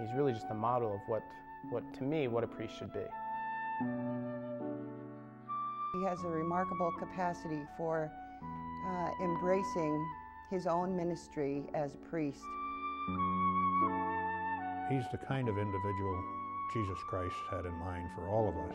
He's really just a model of what to me, what a priest should be. He has a remarkable capacity for embracing his own ministry as a priest. He's the kind of individual Jesus Christ had in mind for all of us.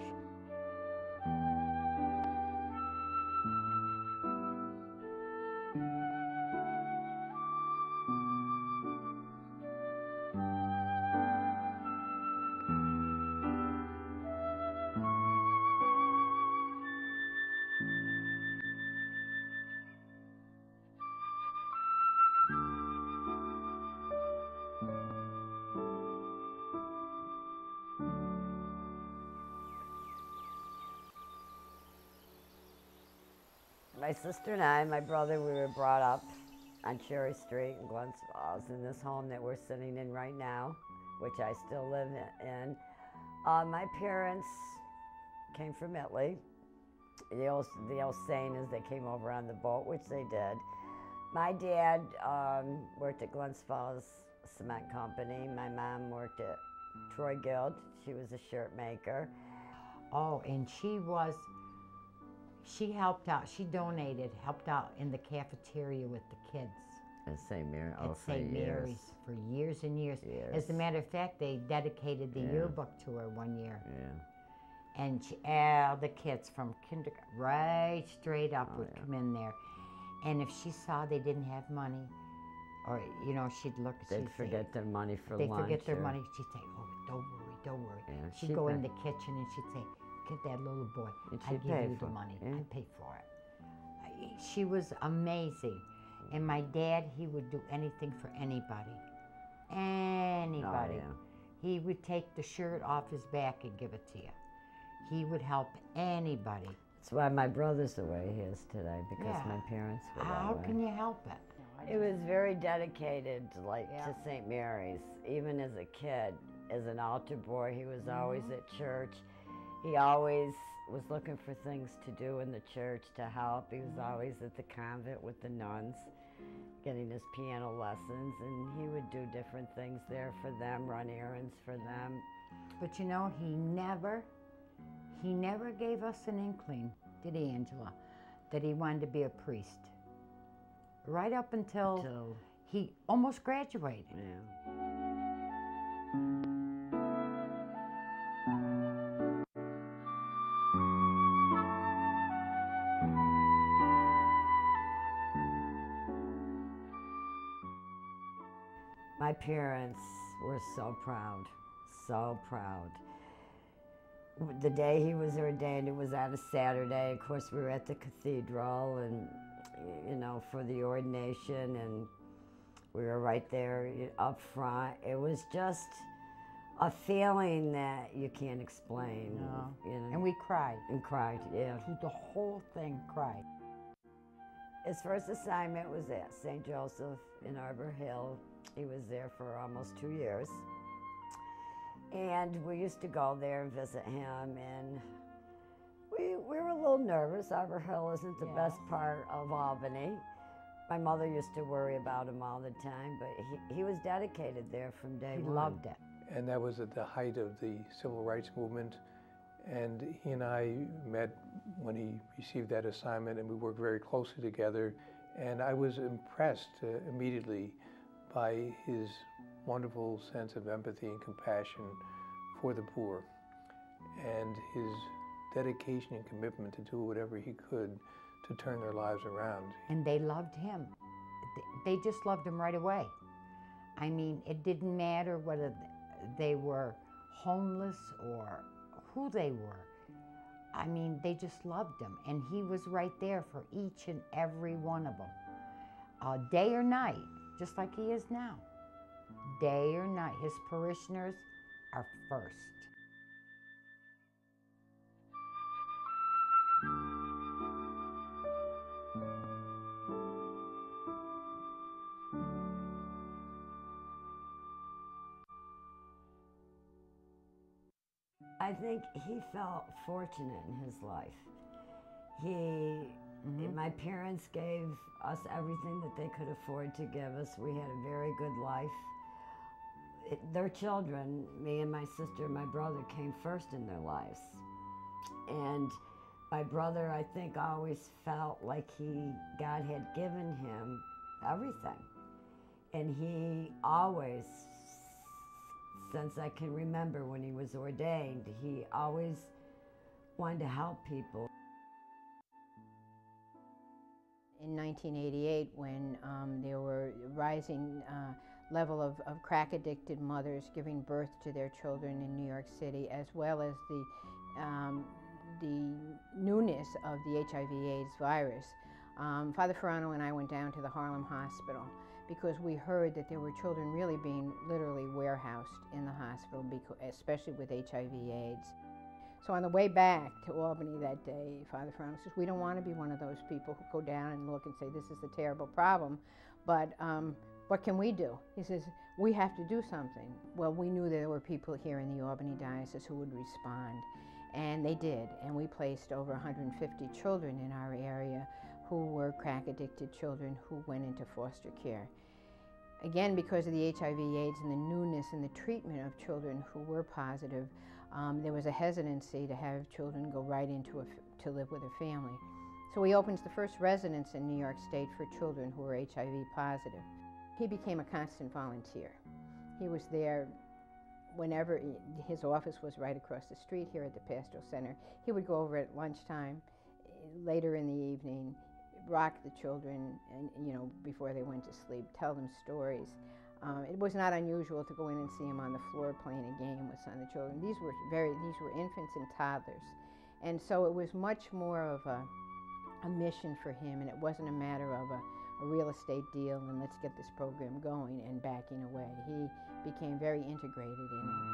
My sister and I, my brother, we were brought up on Cherry Street in Glens Falls in this home that we're sitting in right now, which I still live in. My parents came from Italy. The old saying is they came over on the boat, which they did. My dad worked at Glens Falls Cement Company. My mom worked at Troy Guild. She was a shirt maker. Oh, and she helped out, she donated, helped out in the cafeteria with the kids. At St. Mary, at St. Mary's for years and years. As a matter of fact, they dedicated the yearbook to her one year. Yeah. And all the kids from kindergarten, right straight up would come in there. And if she saw they didn't have money, or, you know, she'd look, they'd forget their money for lunch. They'd forget their money. She'd say, oh, don't worry, don't worry. Yeah, she'd go in the kitchen and she'd say, get that little boy, I'll give you the money, I'll pay for it. She was amazing. And my dad, he would do anything for anybody. Anybody. Oh, yeah. He would take the shirt off his back and give it to you. He would help anybody. That's why my brother's the way he is today, because my parents were that How way. can you help it? It was very dedicated to St. Mary's. Even as a kid, as an altar boy, he was always at church. He always was looking for things to do in the church to help. He was always at the convent with the nuns, getting his piano lessons, and he would do different things there for them, run errands for them. But you know, he never gave us an inkling, did he, Angela, that he wanted to be a priest. Right up until he almost graduated. Yeah. My parents were so proud, so proud. The day he was ordained, it was on a Saturday. Of course, we were at the cathedral and, you know, for the ordination, and we were right there up front. It was just a feeling that you can't explain. No. You know? And we cried. And cried, yeah. Through the whole thing, cried. His first assignment was at St. Joseph in Arbor Hill. He was there for almost 2 years. And we used to go there and visit him, and we were a little nervous. Arbor Hill isn't the best part of Albany. My mother used to worry about him all the time, but he was dedicated there from day one. He loved it. And that was at the height of the civil rights movement. And he and I met when he received that assignment, and we worked very closely together. And I was impressed immediately by his wonderful sense of empathy and compassion for the poor, and his dedication and commitment to do whatever he could to turn their lives around. And they loved him. They just loved him right away. I mean, it didn't matter whether they were homeless or who they were. I mean, they just loved him, and he was right there for each and every one of them, day or night, just like he is now. Day or night, his parishioners are first. I think he felt fortunate in his life. My parents gave us everything that they could afford to give us. We had a very good life. Their children, me and my sister and my brother, came first in their lives. And my brother, I think, always felt like God had given him everything. And he always, since I can remember when he was ordained, he always wanted to help people. In 1988, when there were rising level of crack-addicted mothers giving birth to their children in New York City, as well as the newness of the HIV/AIDS virus, Father Farano and I went down to the Harlem hospital because we heard that there were children really being literally warehoused in the hospital, especially with HIV/AIDS. So on the way back to Albany that day, Father Farano says, we don't want to be one of those people who go down and look and say, this is a terrible problem, but what can we do? He says, we have to do something. Well, we knew there were people here in the Albany diocese who would respond, and they did, and we placed over 150 children in our area who were crack-addicted children who went into foster care. Again, because of the HIV/AIDS and the newness in the treatment of children who were positive, there was a hesitancy to have children go right into to live with a family. So he opens the first residence in New York State for children who were HIV positive. He became a constant volunteer. He was there whenever his office was right across the street here at the Pastoral Center. He would go over at lunchtime, later in the evening, rock the children, and before they went to sleep, tell them stories. It was not unusual to go in and see him on the floor playing a game with some of the children. These were infants and toddlers, and so it was much more of a mission for him, and it wasn't a matter of a real estate deal and let's get this program going and backing away. He became very integrated in it.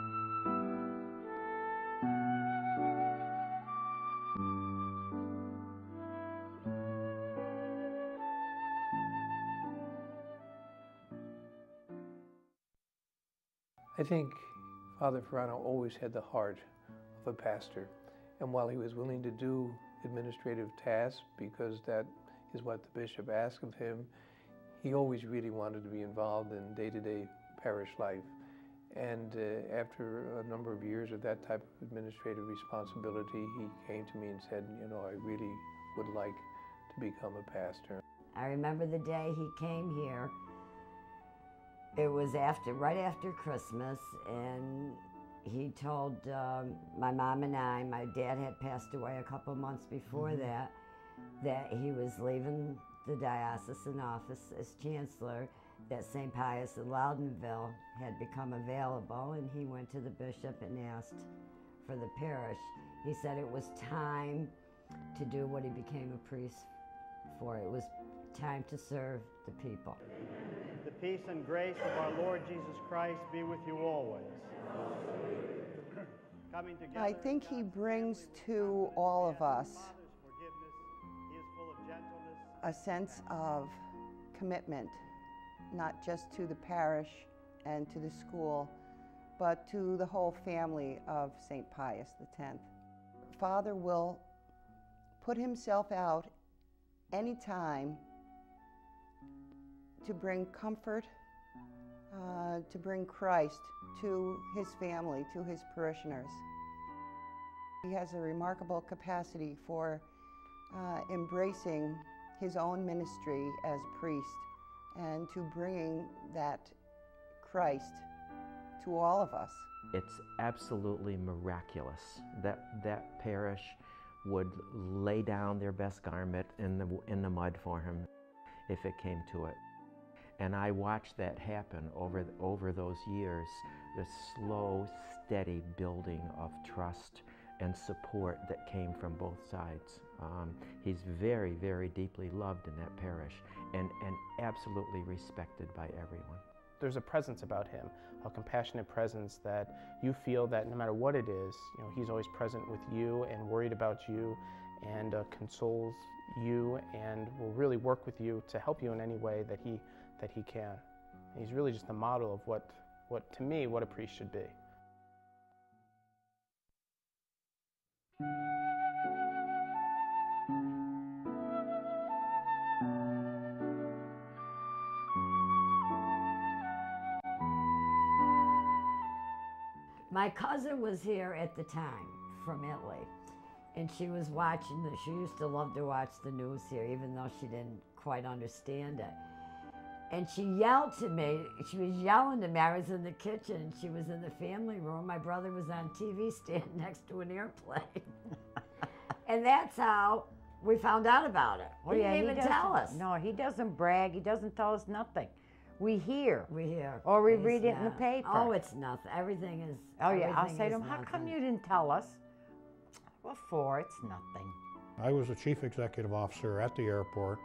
I think Father Farano always had the heart of a pastor, and while he was willing to do administrative tasks because that is what the bishop asked of him, he always really wanted to be involved in day-to-day parish life. And after a number of years of that type of administrative responsibility, he came to me and said, I really would like to become a pastor. I remember the day he came here. It was right after Christmas, and he told my mom and I, my dad had passed away a couple months before that he was leaving the diocesan office as chancellor, that St. Pius in Loudonville had become available, and he went to the bishop and asked for the parish. He said it was time to do what he became a priest for. It was time to serve the people. The peace and grace of our Lord Jesus Christ be with you always. Coming together, I think he brings to all of us a sense of commitment, not just to the parish and to the school, but to the whole family of St. Pius X. Father will put himself out anytime to bring comfort, to bring Christ to his family, to his parishioners. He has a remarkable capacity for embracing his own ministry as priest and to bringing that Christ to all of us. It's absolutely miraculous that parish would lay down their best garment in the mud for him if it came to it. And I watched that happen over those years, the slow, steady building of trust and support that came from both sides. He's very, very deeply loved in that parish and absolutely respected by everyone. There's a presence about him, a compassionate presence that you feel that no matter what it is, he's always present with you and worried about you and consoles you and will really work with you to help you in any way that he can. And he's really just a model of what to me, what a priest should be. My cousin was here at the time from Italy, and she was watching she used to love to watch the news here, even though she didn't quite understand it. And she yelled to me, she was yelling to me, I was in the kitchen, and she was in the family room. My brother was on TV standing next to an airplane. And that's how we found out about it. He didn't even tell us. No, he doesn't brag, he doesn't tell us nothing. We hear. We hear. Or we read it in the paper. Oh, it's nothing. Everything is. Oh yeah, I'll say to him, how come you didn't tell us? What for? It's nothing. I was the chief executive officer at the airport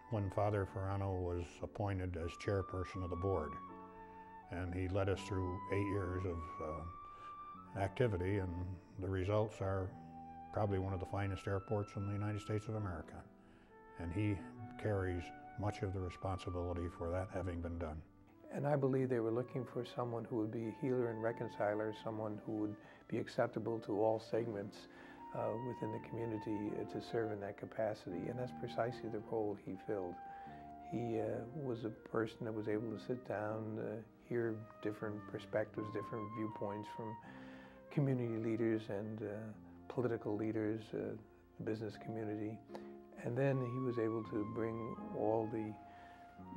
when Father Farano was appointed as chairperson of the board. And he led us through 8 years of activity, and the results are probably one of the finest airports in the United States of America. And he carries much of the responsibility for that having been done. And I believe they were looking for someone who would be a healer and reconciler, someone who would be acceptable to all segments within the community to serve in that capacity. And that's precisely the role he filled. He was a person that was able to sit down, hear different perspectives, different viewpoints from community leaders and political leaders, the business community. And then he was able to bring all the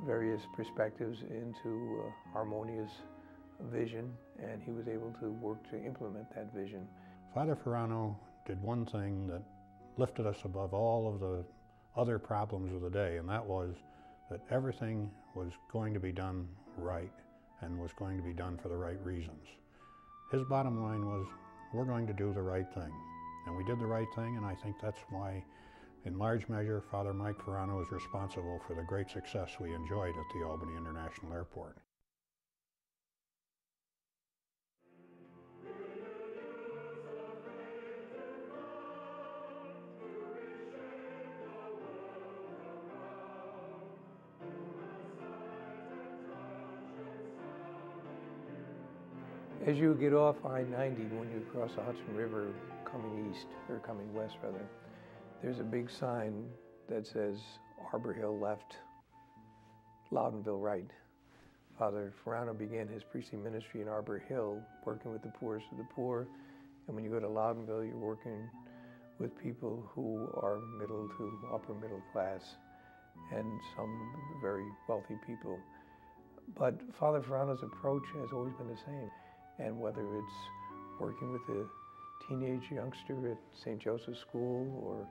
various perspectives into a harmonious vision, and he was able to work to implement that vision. Father Farano did one thing that lifted us above all of the other problems of the day, and that was that everything was going to be done right and was going to be done for the right reasons. His bottom line was, we're going to do the right thing. And we did the right thing, and I think that's why, in large measure, Father Mike Farano is responsible for the great success we enjoyed at the Albany International Airport. As you get off I-90, when you cross the Hudson River coming east, or coming west rather, there's a big sign that says Arbor Hill left, Loudonville right. Father Farano began his priestly ministry in Arbor Hill, working with the poorest of the poor. And when you go to Loudonville, you're working with people who are middle to upper middle class, and some very wealthy people. But Father Farano's approach has always been the same. And whether it's working with a teenage youngster at St. Joseph's School, or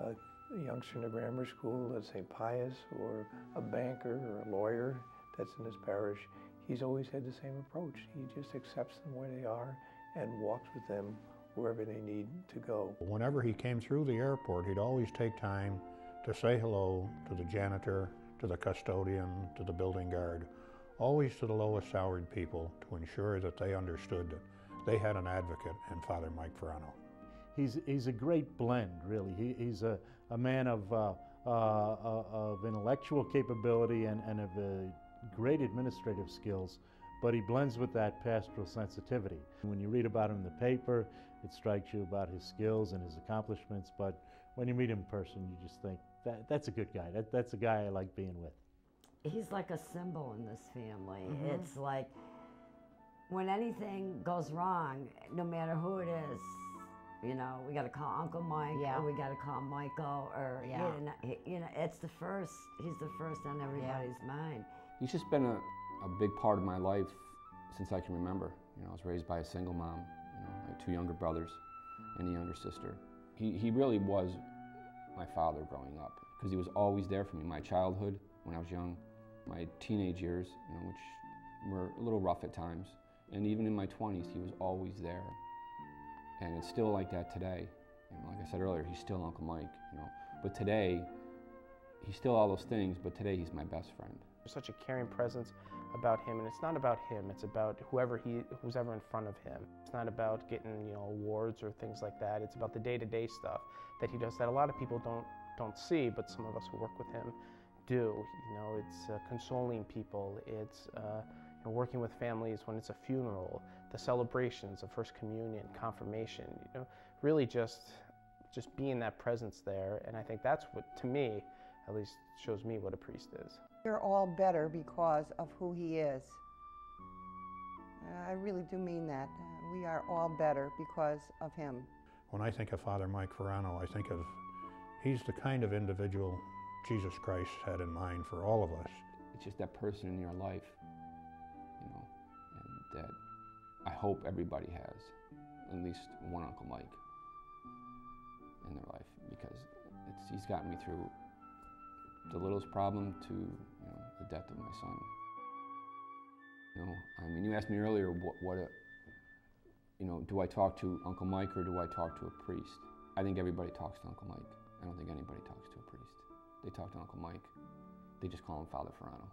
a youngster in a grammar school at St. Pius, or a banker or a lawyer that's in his parish, he's always had the same approach. He just accepts them where they are and walks with them wherever they need to go. Whenever he came through the airport, he'd always take time to say hello to the janitor, to the custodian, to the building guard, always to the lowest salaried people, to ensure that they understood that they had an advocate in Father Mike Farano. He's a great blend, really. He's a man of intellectual capability and of great administrative skills, but he blends with that pastoral sensitivity. When you read about him in the paper, it strikes you about his skills and his accomplishments, but when you meet him in person, you just think, that's a good guy. That's a guy I like being with. He's like a symbol in this family. Mm-hmm. It's like when anything goes wrong, no matter who it is, you know, we got to call Uncle Mike, or we got to call Michael, or you know, it's the first. He's the first on everybody's mind. He's just been a big part of my life since I can remember. You know, I was raised by a single mom. You know, I had 2 younger brothers and a younger sister. He really was my father growing up, because he was always there for me. My childhood, when I was young, my teenage years, you know, which were a little rough at times, and even in my 20s, he was always there. And it's still like that today. You know, like I said earlier, he's still Uncle Mike, you know. But today, he's still all those things, but today he's my best friend. There's such a caring presence about him, and it's not about him, it's about who's ever in front of him. It's not about getting, you know, awards or things like that. It's about the day-to-day stuff that he does that a lot of people don't see, but some of us who work with him do. You know, it's consoling people, it's you know, working with families when it's a funeral, the celebrations of First Communion, confirmation, you know, really just being that presence there. And I think that's what, to me, at least shows me what a priest is. You're all better because of who he is. I really do mean that. We are all better because of him. When I think of Father Mike Farano, I think of he's the kind of individual Jesus Christ had in mind for all of us. It's just that person in your life, you know, and that I hope everybody has at least one Uncle Mike in their life, because he's gotten me through the littlest problem to, you know, the death of my son. You know, I mean, you asked me earlier, you know, do I talk to Uncle Mike or do I talk to a priest? I think everybody talks to Uncle Mike. I don't think anybody talks to a priest. They talk to Uncle Mike. They just call him Father Farano.